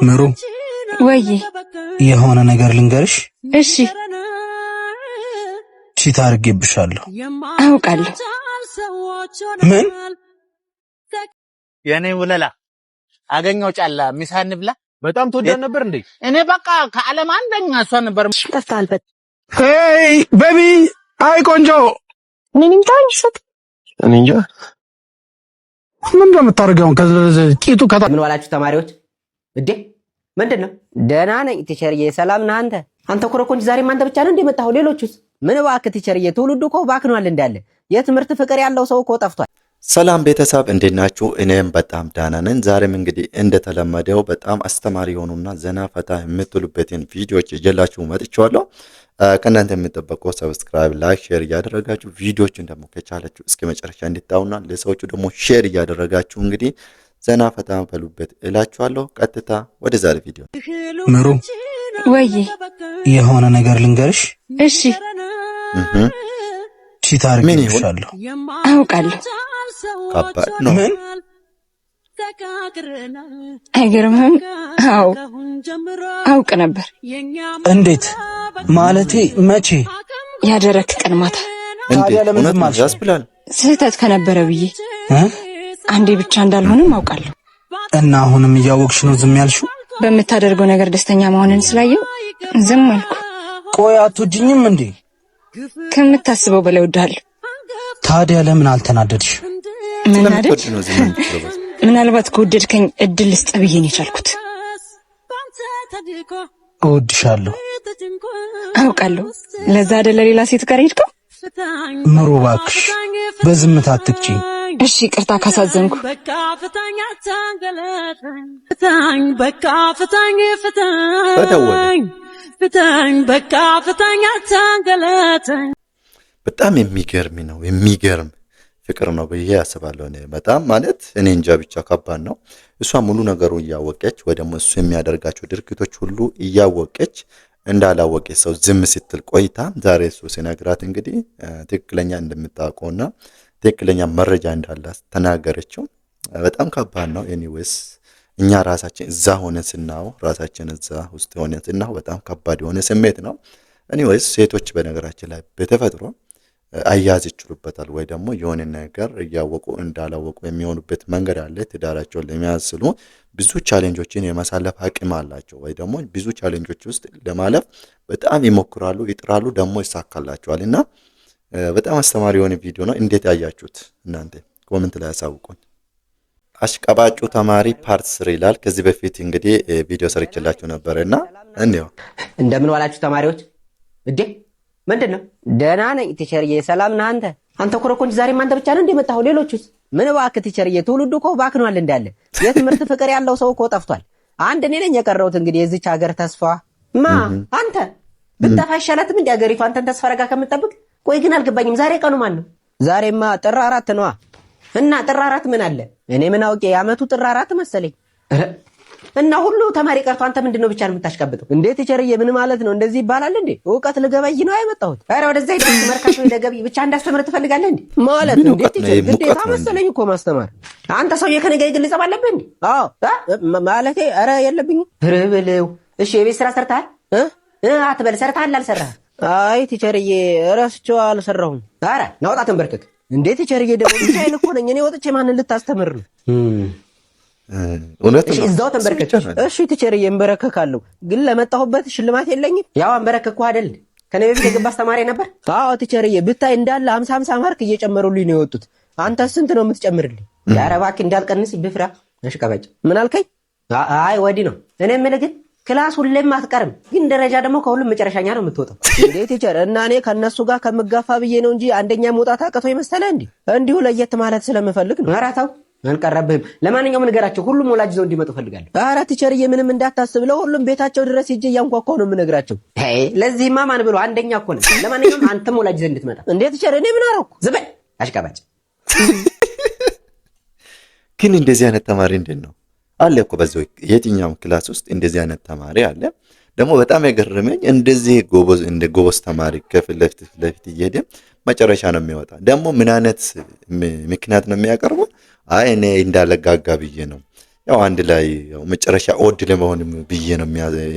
ምሩ ወይ የሆነ ነገር ልንገርሽ? እሺ ቺታ አድርጌብሻለሁ። አውቃለሁ። ምን? የኔ ወለላ አገኘው ጫላ ሚሳን ብላ በጣም ተወዳጅ ነበር እንዴ? እኔ በቃ ከዓለም አንደኛ እሷ ነበር። ተስታልበት ሄይ ቤቢ፣ አይ ቆንጆ እኔ እንጃ ምን እንደምታደርገው ቂጡ ከታ ምን ዋላችሁ ተማሪዎች? እዴ ምንድነው? ደህና ነኝ ቲቸርዬ። ሰላም ነህ አንተ? አንተ ኮረኮንጅ ዛሬም አንተ ብቻ ነህ እንደመጣው? ሌሎቹስ? ምን እባክህ ቲቸርዬ፣ ትውልዱ እኮ ባክኗል እንዳለ። የትምህርት ፍቅር ያለው ሰው እኮ ጠፍቷል። ሰላም ቤተሰብ እንዴት ናችሁ? እኔም በጣም ደህና ነኝ። ዛሬም እንግዲህ እንደተለመደው በጣም አስተማሪ የሆኑና ዘና ፈታ የምትሉበትን ቪዲዮዎች ይዤላችሁ መጥቻለሁ። ከእናንተ የሚጠበቀው ሰብስክራይብ፣ ላይክ፣ ሼር እያደረጋችሁ ቪዲዮዎችን ደግሞ ከቻላችሁ እስከ መጨረሻ እንድታዩና ለሰዎቹ ደግሞ ሼር እያደረጋችሁ እንግዲህ ዘና ፈታ በሉበት እላችኋለሁ። ቀጥታ ወደ ዛሬ ቪዲዮ። ምሩ ወይ የሆነ ነገር ልንገርሽ? እሺ ቺታ አድርጌብሻለሁ። አውቃለሁ። ከባድ ነው። ምን? አይገርምህም? አዎ አውቅ ነበር። እንዴት ማለቴ? መቼ? ያደረክ ቀን ማታ። ታዲያ ለምን ዝም አልሽ? ያስብላል። ስህተት ከነበረ ብዬ አንዴ ብቻ እንዳልሆንም አውቃለሁ። እና አሁንም እያወቅሽ ነው ዝም ያልሽው? በምታደርገው ነገር ደስተኛ መሆንን ስላየው ዝም አልኩ። ቆይ አትወጂኝም እንዴ? ከምታስበው በላይ እወድሃለሁ። ታዲያ ለምን አልተናደድሽ? ምን አደድ? ምናልባት ከወደድከኝ እድል ልስጥ ብዬ ነው የቻልኩት። እወድሻለሁ። አውቃለሁ። ለዛ አይደለ ሌላ ሴት ጋር ሄድከው? ምሩ እባክሽ በዝምታ አትቅጪኝ። እሺ ይቅርታ ካሳዘንኩ። በጣም የሚገርም ነው፣ የሚገርም ፍቅር ነው ብዬ ያስባለሁ። እኔ በጣም ማለት እኔ እንጃ ብቻ ከባድ ነው። እሷ ሙሉ ነገሩ እያወቀች ወይ ደግሞ እሱ የሚያደርጋቸው ድርጊቶች ሁሉ እያወቀች እንዳላወቀ ሰው ዝም ስትል ቆይታ ዛሬ እሱ ሲነግራት እንግዲህ ትክክለኛ እንደምታውቀውና ትክክለኛ መረጃ እንዳላት ተናገረችው። በጣም ከባድ ነው። ኤኒዌይስ እኛ ራሳችን እዛ ሆነን ስናው ራሳችን እዛ ውስጥ ሆነን ስናው በጣም ከባድ የሆነ ስሜት ነው። ኤኒዌይስ ሴቶች በነገራችን ላይ በተፈጥሮ አያዝ ይችሉበታል ወይ ደግሞ የሆነ ነገር እያወቁ እንዳላወቁ የሚሆኑበት መንገድ አለ። ትዳራቸውን ለሚያስሉ ብዙ ቻሌንጆችን የማሳለፍ አቅም አላቸው ወይ ደግሞ ብዙ ቻሌንጆች ውስጥ ለማለፍ በጣም ይሞክራሉ፣ ይጥራሉ፣ ደግሞ ይሳካላቸዋልና በጣም አስተማሪ የሆነ ቪዲዮ ነው። እንዴት ያያችሁት እናንተ? ኮሜንት ላይ ያሳውቁን። አሽቀባጩ ተማሪ ፓርት 3 ይላል። ከዚህ በፊት እንግዲህ ቪዲዮ ሰርችላችሁ ነበርና እንዴው እንደምን ዋላችሁ ተማሪዎች? እዴ ምንድነው? ደህና ነኝ ቲቸርዬ። ሰላም ነህ አንተ? አንተ ኮረኮንጅ ዛሬም አንተ ብቻ ነህ እንደመጣው? ሌሎቹስ? ምን እባክህ ቲቸርዬ፣ ትውልዱ እኮ ባክኗል እንዳለ። የትምህርት ፍቅር ያለው ሰው እኮ ጠፍቷል። አንድ እኔ ነኝ የቀረሁት እንግዲህ የዚች ሀገር ተስፋ። አንተ ብትጠፋ አይሻላትም እንዴ ሀገሪቱ አንተን ተስፋ አድርጋ ከምትጠብቅ? ቆይ ግን አልገባኝም። ዛሬ ቀኑ ማን ነው? ዛሬማ ጥር 4 ነዋ። እና ጥር 4 ምን አለ? እኔ ምን አውቄ? የዓመቱ ጥር 4 መሰለኝ። እና ሁሉ ተማሪ ቀርቶ አንተ ምንድነው ብቻ ነው የምታሽቀብጠው? እንዴት ቲቸርዬ ምን ማለት ነው? እንደዚህ ይባላል እንዴ? ዕውቀት ልገበይ ነው አይመጣሁት። ኧረ ወደዛ ሂድ። መርካቶ ለገቢ ብቻ እንዳስተምር ትፈልጋለህ እንዴ? ማለት እንዴት ቲቸር ግዴታ መሰለኝ እኮ ማስተማር። አንተ ሰውዬ ከኔ ጋር ይግልጽ ባለብህ እንዴ? አዎ ማለቴ ኧረ የለብኝም። ብለው እሺ የቤት ስራ ሰርተሃል? አትበል ሰርተሃል አልሰራህም? አይ ቲቸርዬ ረስቼው አልሰራሁም። ኧረ ናውጣ ተንበርከክ። እንዴት ቲቸርዬ ደግሞ ብቻዬን እኮ ነኝ። እኔ ወጥቼ ማንን ልታስተምር ነው? እውነት ነው። እዛው ተንበርከክ። እሺ ቲቸርዬ እንበረከካለሁ፣ ግን ለመጣሁበት ሽልማት የለኝም። ያው አንበረከኩ አይደል? ከኔ በፊት የገባ አስተማሪ ነበር። አዎ ቲቸርዬ ብታይ እንዳለ 50 ማርክ እየጨመሩልኝ ነው የወጡት። አንተ ስንት ነው የምትጨምርልኝ? ኧረ እባክህ እንዳልቀንስ ብፍራ። አሽቀባጭ ምን አልከኝ? አይ ወዲህ ነው። እኔ የምልህ ግን ክላስ ሁሌም አትቀርም፣ ግን ደረጃ ደግሞ ከሁሉም መጨረሻኛ ነው የምትወጣው። እንዴት ቲቸር? እና እኔ ከነሱ ጋር ከምጋፋ ብዬ ነው እንጂ አንደኛ መውጣት አቅቶ ይመስላል እንዴ? እንዲሁ ለየት ማለት ስለምፈልግ ነው። ኧረ ተው አልቀረብህም። ለማንኛውም ንገራቸው ሁሉም ወላጅ ይዘው እንዲመጡ ፈልጋለሁ። ኧረ ቲቸርዬ ምንም እንዳታስብ፣ ለሁሉም ቤታቸው ድረስ ሂጅ እያንኳኳሁ ነው የምነግራቸው። ለዚህማ ማን ብሎ አንደኛ እኮ ነው። ለማንኛውም አንተም ወላጅ ይዘህ እንድትመጣ። እንዴ ቲቸር እኔ ምን አደረኩ? ዝም በል አሽቃባጭ። ግን እንደዚህ አይነት ተማሪ እንዴት ነው አለ እኮ በዛው የትኛውም ክላስ ውስጥ እንደዚህ አይነት ተማሪ አለ። ደግሞ በጣም የገረመኝ እንደዚህ ጎበዝ ተማሪ ከፊት ለፊት እየሄደ መጨረሻ ነው የሚወጣ። ደግሞ ምን አይነት ምክንያት ነው የሚያቀርበው? አይ እኔ እንዳለጋጋ ብዬ ነው ያው አንድ ላይ ያው መጨረሻ ኦድ ለመሆንም ብዬ ነው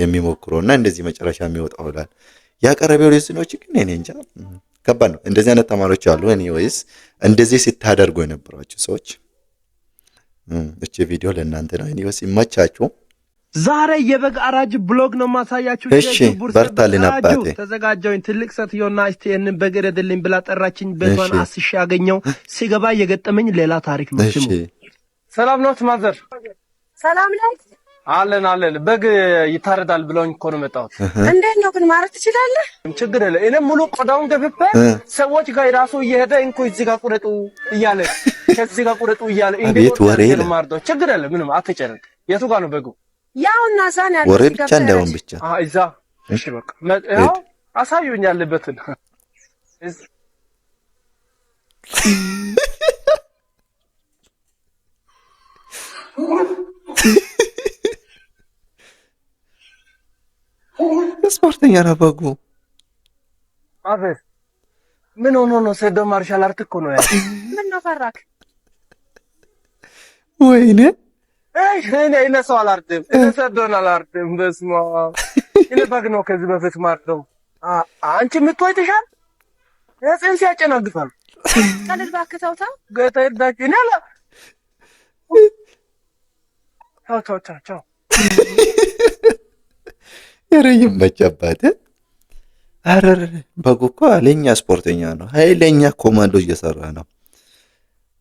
የሚሞክረውና እንደዚህ መጨረሻ የሚወጣው ይላል ያቀረበው ሪዝኖች ግን እኔ እንጃ ከባድ ነው። እንደዚህ አይነት ተማሪዎች አሉ ኤኒዌይስ እንደዚህ ሲታደርጉ የነበራችሁ ሰዎች እቺ ቪዲዮ ለእናንተ ነው። ኤኒዌይስ ይመቻችሁ። ዛሬ የበግ አራጅ ብሎግ ነው ማሳያችሁ። እሺ በርታልን አባቴ ተዘጋጀውኝ። ትልቅ ሰትዮና እስቲን በገረደልኝ ብላ ጠራችኝ። ቤቷን አስሽ ያገኘው ሲገባ የገጠመኝ ሌላ ታሪክ ነው። እሺ ሰላም ነው ማዘር? ሰላም ነው አለን። በግ ይታረዳል ብለውኝ እኮ ነው መጣሁት። እንዴት ነው ግን ማለት ትችላለህ? ችግር የለ። እኔ ሙሉ ቆዳውን ገፍፈ ሰዎች ጋር ራሱ እየሄደ እንኮ እዚህ ጋር ቁረጡ እያለ ከዚህ ጋር ቁረጡ እያለ እንዴት ወሬ ለማርዶ ችግር የለ። ምንም አትጨነቅ። የቱ ጋር ነው በጉ? ያውና ዛን ያለው ወሬ ብቻ እንዳይሆን ብቻ እዛ። እሺ በቃ ያው አሳዩኝ ያለበትን ስፖርተኛ ነው በጉ። አቤት ምን ሆኖ ነው? ሰዶ ማርሻል አርት እኮ ነው ያለው። ምን ነው ፈራክ? ወይኔ እኔ ሰው አላርድም። እኔ ሰዶን አላርድም። በስመ አብ እኔ በግ ነው ከዚህ በፊት ማርደው። አንቺ የምትወይተሻል ጽንስ ያጨናግፋል። ቀልድ እባክህ ተው ተው። ገተዳች እኔ አላ ቻው ያረይም በጨባተ አረረ በጉ እኮ ኃይለኛ ስፖርተኛ ነው። ኃይለኛ ኮማንዶ እየሰራ ነው።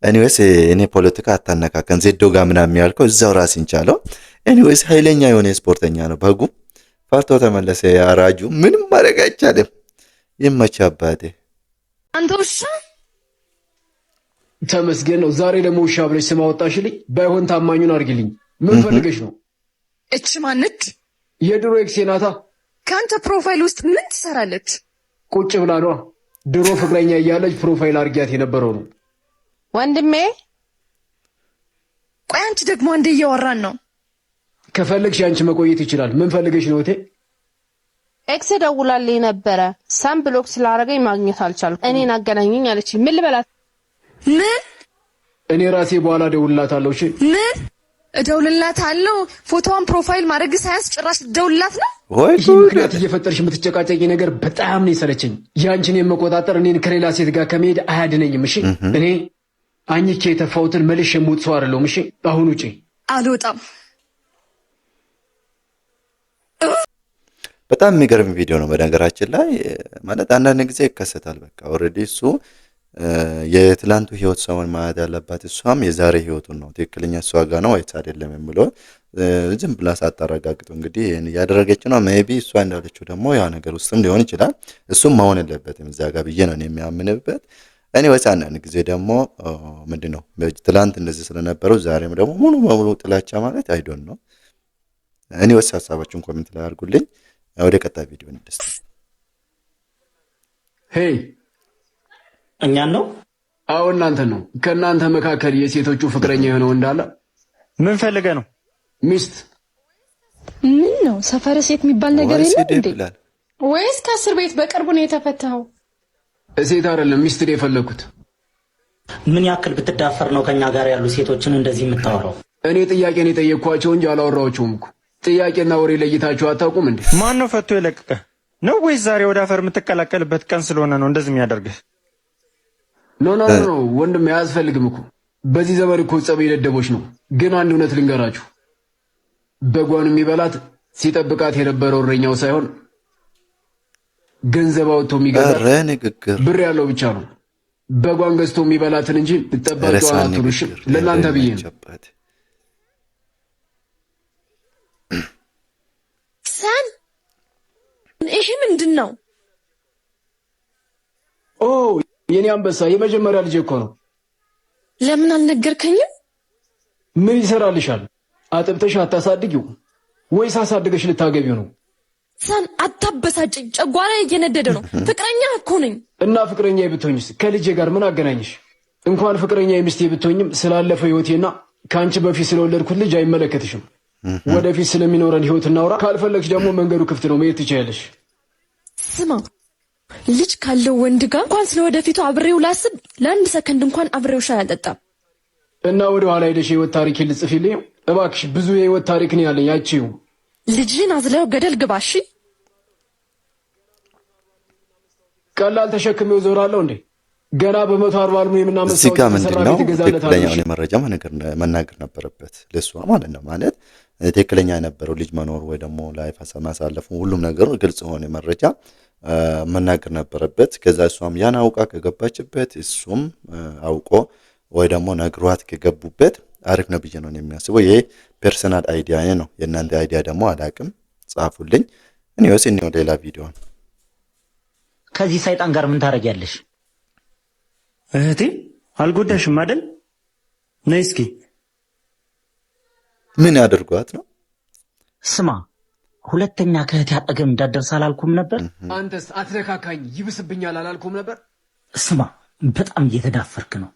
ኤኒዌይስ እኔ ፖለቲካ አታነካከን ዜዶ ጋር ምናምን ያልከው እዛው ራስን ቻለው። ኤኒዌይስ ኃይለኛ የሆነ ስፖርተኛ ነው በጉ። ፈርቶ ተመለሰ። ያራጁ ምንም ማድረግ አይቻልም። ይመቻባቴ አንተ ውሻ ተመስገን ነው። ዛሬ ደግሞ ውሻ ብለሽ ስም አወጣሽልኝ። ባይሆን ታማኙን አድርጊልኝ። ምን ፈልገሽ ነው? እቺ ማነች? የድሮ ኤክሴ ናታ። ከአንተ ፕሮፋይል ውስጥ ምን ትሰራለች? ቁጭ ብላ ነዋ። ድሮ ፍቅረኛ እያለች ፕሮፋይል አድርጊያት የነበረው ነው። ወንድሜ ቆይ አንቺ ደግሞ እንደ እያወራን ነው። ከፈለግሽ አንቺ መቆየት ይችላል። ምን ፈልገሽ ነው እቴ? ኤክስ ደውላልኝ ነበረ። ሳም ብሎክ ስላደረገኝ ማግኘት አልቻልኩም። እኔን አገናኘኝ አለች። ምን ልበላት? ምን? እኔ ራሴ በኋላ እደውልላታለሁ። እሺ ምን እደውልላታለሁ? ፎቶዋን ፕሮፋይል ማድረግ ሳያንስ ጭራሽ እደውልላት ነው? ይህ ምክንያት እየፈጠርሽ የምትጨቃጨቂ ነገር በጣም ነው የሰለቸኝ። ያንቺን የመቆጣጠር እኔን ከሌላ ሴት ጋር ከመሄድ አያድነኝም። እሺ እኔ አኝቼ የተፋውትን መልሽ የምውጥ ሰው አይደለሁም። እሺ አሁን ውጪ። አልወጣም። በጣም የሚገርም ቪዲዮ ነው በነገራችን ላይ ማለት አንዳንድ ጊዜ ይከሰታል። በቃ ኦልሬዲ እሱ የትላንቱ ህይወት ሰውን ማለት ያለባት እሷም የዛሬ ህይወቱን ነው ትክክለኛ እሷ ጋር ነው ወይስ አይደለም የሚለው ዝም ብላ ሳታረጋግጡ እንግዲህ ያደረገች ነው። ሜቢ እሷ እንዳለችው ደግሞ ያ ነገር ውስጥም ሊሆን ይችላል። እሱም መሆን የለበትም እዛ ጋር ብዬ ነው የሚያምንበት። ኤኒዌይስ አንዳንድ ጊዜ ደግሞ ምንድነው ትላንት እንደዚህ ስለነበረው ዛሬም ደግሞ ሙሉ በሙሉ ጥላቻ ማለት አይዶን ነው። ኤኒዌይስ ሀሳባችሁን ኮሜንት ላይ አድርጉልኝ። ወደ ቀጣይ ቪዲዮ እንድስት ሄይ እኛን ነው? አዎ እናንተን ነው። ከእናንተ መካከል የሴቶቹ ፍቅረኛ የሆነው እንዳለ ምን ፈልገህ ነው? ሚስት ምን ነው ሰፈረ ሴት የሚባል ነገር የለም እንዴ? ወይስ ከእስር ቤት በቅርቡ ነው የተፈታው? ሴት አይደለም ሚስት ነው የፈለኩት። ምን ያክል ብትዳፈር ነው ከኛ ጋር ያሉ ሴቶችን እንደዚህ የምታወራው? እኔ ጥያቄ ነው የጠየቅኳቸው እንጂ አላወራኋቸውም እኮ። ጥያቄና ወሬ ለይታችሁ አታውቁም እንዴ? ማን ነው ፈቶ የለቀቀህ ነው ወይስ ዛሬ ወደ አፈር የምትቀላቀልበት ቀን ስለሆነ ነው እንደዚህ የሚያደርግህ? ኖ ወንድም አያስፈልግም እኮ። በዚህ ዘመን እኮ ጸብ የደደቦች ነው። ግን አንድ እውነት ልንገራችሁ፣ በጓን የሚበላት ሲጠብቃት የነበረው እረኛው ሳይሆን ገንዘብ አውጥቶ የሚገዛት ብር ያለው ብቻ ነው። በጓን ገዝቶ የሚበላትን እንጂ ጠባቂዋን አትሉሽ። ለእናንተ ብዬ ነው። ሰን ይሄ ምንድን ነው? ኦ የኔ አንበሳ የመጀመሪያ ልጅ እኮ ነው። ለምን አልነገርከኝም? ምን ይሰራልሻል? አጥብተሽ አታሳድጊው ወይስ አሳድገሽ ልታገቢው ነው? ሰን አታበሳጭኝ። ጨጓራ እየነደደ ነው። ፍቅረኛ እኮ ነኝ። እና ፍቅረኛ ብትሆኝስ ከልጄ ጋር ምን አገናኝሽ? እንኳን ፍቅረኛ ሚስቴ ብትሆኝም ስላለፈው ህይወቴና ከአንቺ በፊት ስለወለድኩት ልጅ አይመለከትሽም። ወደፊት ስለሚኖረን ህይወት እናውራ። ካልፈለግሽ ደግሞ መንገዱ ክፍት ነው፣ መሄድ ትችያለሽ። ስማ ልጅ ካለው ወንድ ጋር እንኳን ስለወደፊቱ አብሬው ላስብ ለአንድ ሰከንድ እንኳን አብሬው ሻይ አልጠጣም። እና ወደ ኋላ ሄደሽ የህይወት ታሪክ ልጽፊልኝ እባክሽ። ብዙ የህይወት ታሪክ ነው ያለኝ። ያቺው ልጅህን አዝለው ገደል ግባሽ። ቀላል ተሸክሜው ዞራለሁ እንዴ? ገና በ140 አልሙ የምናመጣው እዚህ ጋር ምንድነው ትክክለኛውን መረጃ መናገር ነበረበት ለሷ ማለት ነው። ማለት ትክክለኛ የነበረው ልጅ መኖር ወይ ደግሞ ላይፍ ማሳለፉ ሁሉም ነገር ግልጽ ሆነ መረጃ መናገር ነበረበት። ከዛ እሷም ያን አውቃ ከገባችበት እሱም አውቆ ወይ ደግሞ ነግሯት ከገቡበት አሪፍ ነው ብዬ ነው የሚያስበው። ይሄ ፐርሰናል አይዲያ ነው። የእናንተ አይዲያ ደግሞ አላቅም፣ ጻፉልኝ። እኔስ ነው ሌላ ቪዲዮ ከዚህ ሰይጣን ጋር ምን ታረጊያለሽ? እህቴ አልጎዳሽም አይደል? ነይ እስኪ። ምን ያደርጓት ነው? ስማ ሁለተኛ ከእህቴ አጠገብ እንዳደርስ አላልኩም ነበር? አንተስ አትነካካኝ ይብስብኛል አላልኩም ነበር? ስማ በጣም እየተዳፈርክ ነው።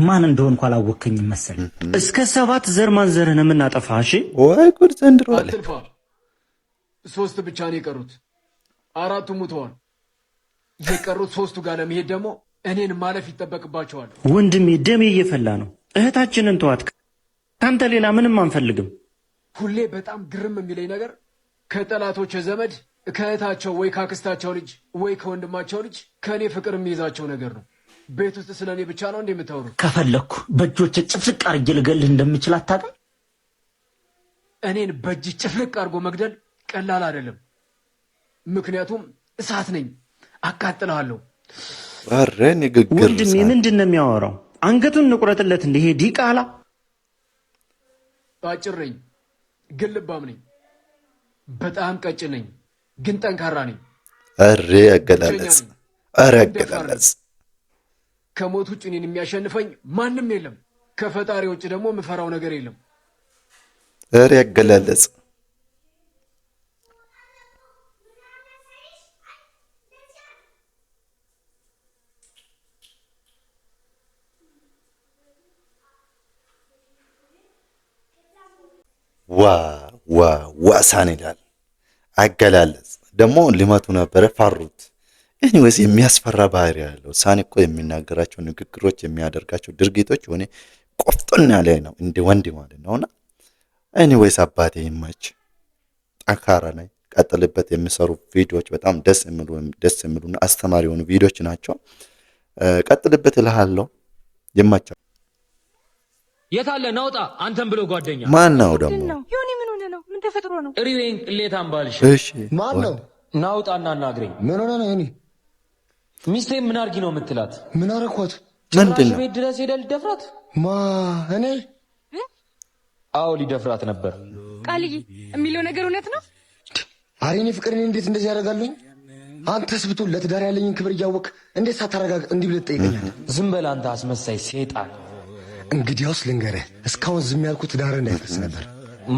ማን እንደሆንኩ አላወከኝም መሰል። እስከ 7 ዘር ማንዘርህን የምናጠፋ። እሺ ወይ ጉድ ዘንድሮ አለ። 3 ብቻ ነው የቀሩት፣ 4ቱ ሙተዋል። የቀሩት 3ቱ ጋር ለመሄድ ደግሞ እኔን ማለፍ ይጠበቅባቸዋል። ወንድሜ ደሜ እየፈላ ነው። እህታችንን ተዋት። ካንተ ሌላ ምንም አንፈልግም። ሁሌ በጣም ግርም የሚለኝ ነገር ከጠላቶች ዘመድ ከእህታቸው ወይ ካክስታቸው ልጅ ወይ ከወንድማቸው ልጅ ከእኔ ፍቅር የሚይዛቸው ነገር ነው። ቤት ውስጥ ስለ እኔ ብቻ ነው እንደምታወሩ። ከፈለኩ በእጆች ጭፍልቅ አድርጌ ልገልህ እንደምችል አታውቅም? እኔን በእጅ ጭፍልቅ አድርጎ መግደል ቀላል አይደለም። ምክንያቱም እሳት ነኝ፣ አቃጥልሃለሁ። አረ ንግግር ወንድሜ ምንድን ነው የሚያወራው? አንገቱን ንቁረጥለት። እንደ ይሄ ዲቃላ አጭር ነኝ ግን ልባም ነኝ። በጣም ቀጭን ነኝ ግን ጠንካራ ነኝ። አረ አገላለጽ፣ አረ አገላለጽ። ከሞት ውጭ እኔን የሚያሸንፈኝ ማንም የለም። ከፈጣሪ ውጭ ደግሞ የምፈራው ነገር የለም። አረ አገላለጽ። ዋሳን ይላል አገላለጽ። ደግሞ ሊመቱ ነበረ ፈሩት። ኤኒዌይስ የሚያስፈራ ባህሪ ያለው ሳኒ እኮ የሚናገራቸው ንግግሮች የሚያደርጋቸው ድርጊቶች ሆነ ቆፍጦን ያለ ነው እንደ ወንድ ማለት ነውና ኤኒዌይስ አባቴ ይመች፣ ጠንካራ ነኝ፣ ቀጥልበት። የሚሰሩ ቪዲዮዎች በጣም ደስ የሚሉና አስተማሪ የሆኑ ቪዲዮዎች ናቸው። ቀጥልበት እልሃለሁ። ይመቻል። የታለ ናውጣ አንተም ብሎ ጓደኛ ማን ነው ደግሞ? ዮኒ ምን ሆነ ነው? ምን ተፈጥሮ ነው? ሪዌን ቅሌታም ባልሽ። እሺ ማን ነው? ናውጣና አናግረኝ። ምን ሆነ ነው? ዮኒ ሚስቴ ምን አርጊ ነው የምትላት? ምን አረኳት? ምንድን ነው? ቤት ድረስ ሄደ ልደፍራት? ማ እኔ? አዎ ሊደፍራት ነበር። ቃልዬ የሚለው ነገር እውነት ነው? አሬኔ ፍቅርን እንዴት እንደዚህ ያደርጋሉኝ? አንተስ ብትሆን ለትዳር ያለኝን ክብር እያወቅ እንዴት ሳታረጋግጥ እንዲህ ብለህ ትጠይቀኛለህ? ዝም በል አንተ አስመሳይ ሴጣን። እንግዲያውስ ልንገርህ፣ እስካሁን ዝም ያልኩት ትዳርህ እንዳይፈርስ ነበር።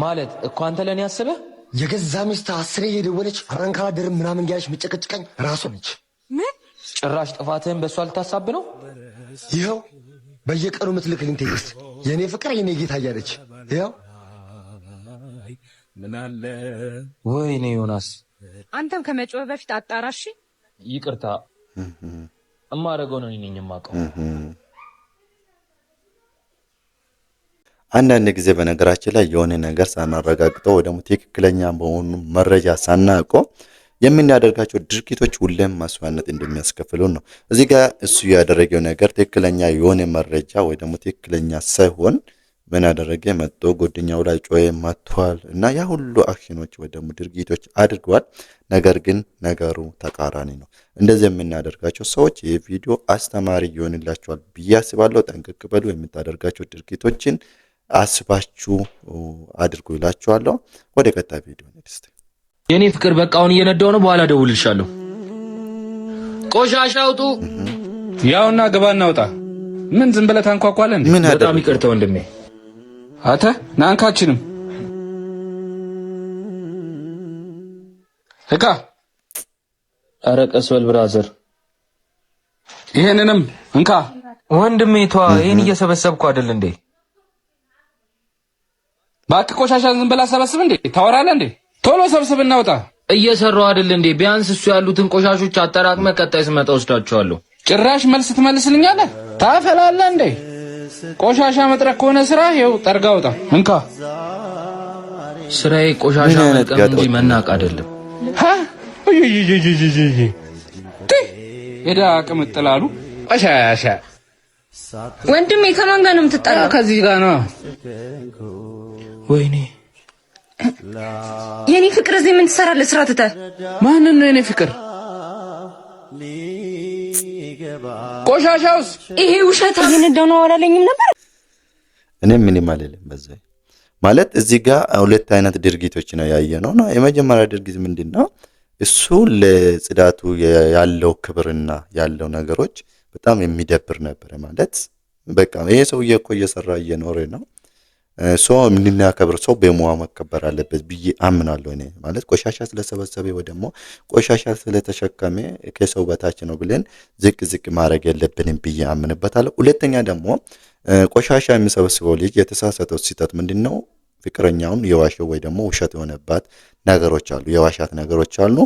ማለት እኮ አንተ ለኔ አስበህ የገዛ ሚስት 10 እየደወለች አብረን ካላደርን ምናምን እያለች መጨቀጭቀኝ ራሷ ነች። ምን ጭራሽ ጥፋትህን በእሷ ልታሳብ ነው? ይኸው በየቀኑ የምትልክልኝ ቴክስት የእኔ ፍቅር የኔ ጌታ እያለች ይኸው። ወይኔ ዮናስ፣ አንተም ከመጮህ በፊት አጣራሽ። ይቅርታ እማረገው ነው እኔ ነኝ የማውቀው። አንዳንድ ጊዜ በነገራችን ላይ የሆነ ነገር ሳናረጋግጠው ወይ ደግሞ ትክክለኛ በሆኑ መረጃ ሳናውቀው የምናደርጋቸው ድርጊቶች ሁሌም መስዋዕትነት እንደሚያስከፍሉን ነው። እዚህ ጋር እሱ ያደረገው ነገር ትክክለኛ የሆነ መረጃ ወይ ደግሞ ትክክለኛ ሳይሆን ምን አደረገ? መጥቶ ጓደኛው ላይ ጮኸ፣ መቷል እና ያ ሁሉ አክሽኖች ወይ ደግሞ ድርጊቶች አድርገዋል። ነገር ግን ነገሩ ተቃራኒ ነው። እንደዚህ የምናደርጋቸው ሰዎች ይህ ቪዲዮ አስተማሪ ይሆንላቸዋል ብዬ አስባለሁ። ጠንቀቅ በሉ። የምታደርጋቸው ድርጊቶችን አስባችሁ አድርጉ ይላችኋለሁ። ወደ ቀጣይ ቪዲዮ እንድስተ የኔ ፍቅር በቃ አሁን እየነዳው ነው። በኋላ ደውልልሻለሁ። ቆሻሻ አውጡ። ያውና ግባ እናውጣ። ምን ዝም ብለህ ታንኳኳለህ እንዴ? በጣም ይቅርታ ወንድሜ። አተ ናንካችንም እቃ ኧረ ቀስ በል ብራዘር። ይሄንንም እንካ ወንድሜ። ተዋ፣ ይሄን እየሰበሰብኩ አይደል እንዴ? ባክ ቆሻሻ ዝም ብለህ ሰበስብ እንዴ? ታወራለህ እንዴ? ቶሎ ሰብስብ እናውጣ። እየሰራው አይደል እንዴ? ቢያንስ እሱ ያሉትን ቆሻሾች አጠራቅመህ ቀጣይ ስመጣ ወስዳቸዋለሁ። ጭራሽ መልስ ትመልስልኛለህ? ታፈላለህ እንዴ? ቆሻሻ መጥረግ ከሆነ ስራ ይኸው ጠርጋውጣ እንካ። ስራዬ ቆሻሻ መልቀም እንጂ መናቅ አይደለም። ሄዳ ቅምጥላሉ ቆሻሻ። ወንድሜ ከማን ጋር ነው የምትጣላው? ከዚህ ጋር ነው። ወይኔ የኔ ፍቅር እዚህ ምን ትሰራለህ? ስራ ትተህ። ማንን ነው የኔ ፍቅር? ቆሻሻውስ? ይሄ ውሸት ይሄን እንደሆነ አላለኝም ነበር። እኔ ምንም አልልም በዛ ማለት እዚህ ጋር ሁለት አይነት ድርጊቶች ነው ያየነው ነው። የመጀመሪያ ድርጊት ምንድነው? እሱ ለጽዳቱ ያለው ክብርና ያለው ነገሮች በጣም የሚደብር ነበር ማለት በቃ ይሄ ሰውዬ እኮ እየሰራ እየኖረ ነው። ሰው ምንናከብር ሰው በሙያ መከበር አለበት ብዬ አምናለሁ እኔ ማለት ቆሻሻ ስለሰበሰበ ወይ ደግሞ ቆሻሻ ስለተሸከመ ከሰው በታች ነው ብለን ዝቅ ማድረግ የለብንም ብዬ አምንበታለሁ። ሁለተኛ ደግሞ ቆሻሻ የሚሰበስበው ልጅ የተሳሳተው ስህተት ምንድነው? ፍቅረኛውን የዋሸው ወይ ደግሞ ውሸት የሆነባት ነገሮች አሉ፣ የዋሻት ነገሮች አሉ።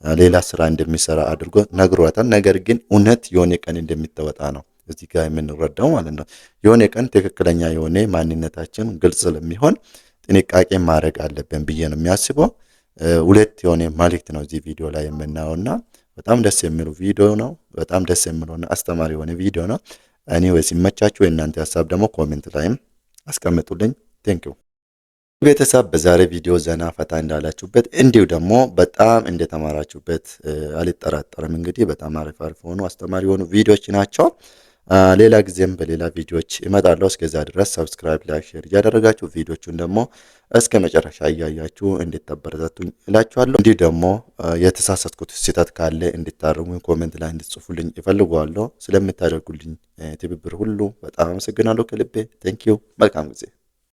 ሌላ ስራ እንደሚሰራ አድርጎ ነግሯታል። ነገር ግን እውነት የሆነ ቀን እንደሚተወጣ ነው እዚህ ጋር የምንረዳው ማለት ነው። የሆነ ቀን ትክክለኛ የሆነ ማንነታችን ግልጽ ስለሚሆን ጥንቃቄ ማድረግ አለብን ብዬ ነው የሚያስበው። ሁለት የሆነ መልእክት ነው እዚህ ቪዲዮ ላይ የምናየውና በጣም ደስ የሚሉ ቪዲዮ ነው። በጣም ደስ የሚሉና አስተማሪ የሆነ ቪዲዮ ነው። እኔ ወይስ ይመቻችሁ? የእናንተ ሀሳብ ደግሞ ኮሜንት ላይም አስቀምጡልኝ። ቴንኪው ቤተሰብ። በዛሬ ቪዲዮ ዘና ፈታ እንዳላችሁበት እንዲሁ ደግሞ በጣም እንደተማራችሁበት አልጠራጠርም። እንግዲህ በጣም አሪፍ ሆኑ አስተማሪ የሆኑ ቪዲዮዎች ናቸው። ሌላ ጊዜም በሌላ ቪዲዮዎች እመጣለሁ። እስከዛ ድረስ ሰብስክራይብ፣ ላይክ፣ ሼር እያደረጋችሁ ቪዲዮቹን ደግሞ እስከ መጨረሻ እያያችሁ እንድታበረታቱኝ እላችኋለሁ። እንዲሁ ደግሞ የተሳሳትኩት ስህተት ካለ እንድታርሙኝ ኮሜንት ላይ እንድትጽፉልኝ እፈልጋለሁ። ስለምታደርጉልኝ ትብብር ሁሉ በጣም አመሰግናለሁ ከልቤ። ቴንኪው። መልካም ጊዜ